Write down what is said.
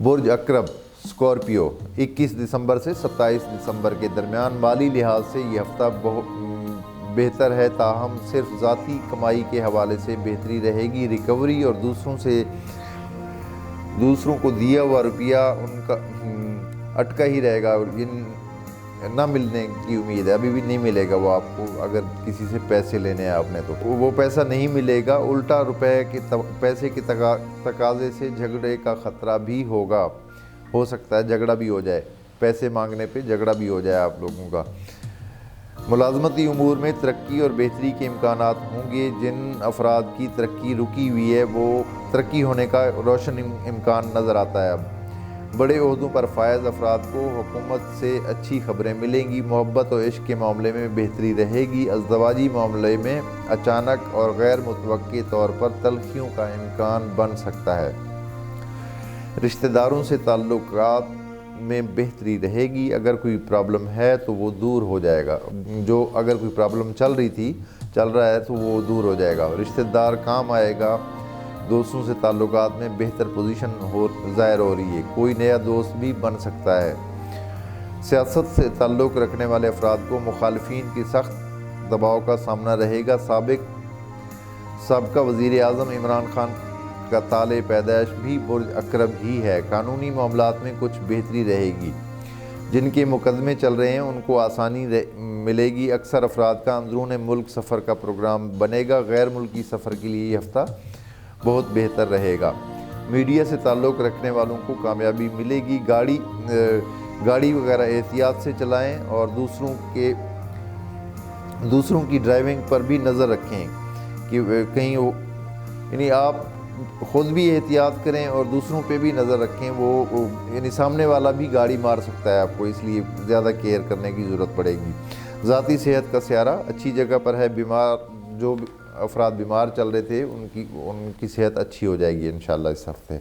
برج اکرب Scorpio 21 دسمبر سے 27 دسمبر کے درمیان مالی لحاظ سے یہ ہفتہ بہت بہتر ہے، تاہم صرف ذاتی کمائی کے حوالے سے بہتری رہے گی۔ ریکوری اور دوسروں کو دیا ہوا روپیہ ان کا اٹکا ہی رہے گا، نہ ملنے کی امید ہے، ابھی بھی نہیں ملے گا وہ آپ کو۔ اگر کسی سے پیسے لینے ہیں آپ نے تو وہ پیسہ نہیں ملے گا۔ الٹا پیسے کے تقاضے سے جھگڑے کا خطرہ بھی ہو سکتا ہے، جھگڑا بھی ہو جائے، پیسے مانگنے پہ جھگڑا بھی ہو جائے آپ لوگوں کا۔ ملازمتی امور میں ترقی اور بہتری کے امکانات ہوں گے۔ جن افراد کی ترقی رکی ہوئی ہے وہ ترقی ہونے کا روشن امکان نظر آتا ہے۔ اب بڑے عہدوں پر فائز افراد کو حکومت سے اچھی خبریں ملیں گی۔ محبت اور عشق کے معاملے میں بہتری رہے گی۔ ازدواجی معاملے میں اچانک اور غیر متوقع طور پر تلخیوں کا امکان بن سکتا ہے۔ رشتہ داروں سے تعلقات میں بہتری رہے گی۔ اگر کوئی پرابلم ہے تو وہ دور ہو جائے گا، اگر کوئی پرابلم چل رہا ہے تو وہ دور ہو جائے گا۔ رشتہ دار کام آئے گا۔ دوستوں سے تعلقات میں بہتر پوزیشن ظاہر ہو رہی ہے، کوئی نیا دوست بھی بن سکتا ہے۔ سیاست سے تعلق رکھنے والے افراد کو مخالفین کی سخت دباؤ کا سامنا رہے گا۔ سابقہ وزیر اعظم عمران خان کا تالِ پیدائش بھی برج اکرب ہی ہے۔ قانونی معاملات میں کچھ بہتری رہے گی۔ جن کے مقدمے چل رہے ہیں ان کو آسانی ملے گی۔ اکثر افراد کا اندرون ملک سفر کا پروگرام بنے گا۔ غیر ملکی سفر کے لیے یہ ہفتہ بہت بہتر رہے گا۔ میڈیا سے تعلق رکھنے والوں کو کامیابی ملے گی۔ گاڑی وغیرہ احتیاط سے چلائیں اور دوسروں کی ڈرائیونگ پر بھی نظر رکھیں کہ کہیں یعنی آپ خود بھی احتیاط کریں اور دوسروں پہ بھی نظر رکھیں۔ یعنی سامنے والا بھی گاڑی مار سکتا ہے آپ کو، اس لیے زیادہ کیئر کرنے کی ضرورت پڑے گی۔ ذاتی صحت کا سیارہ اچھی جگہ پر ہے۔ جو افراد بیمار چل رہے تھے ان کی صحت اچھی ہو جائے گی انشاءاللہ اس ہفتے۔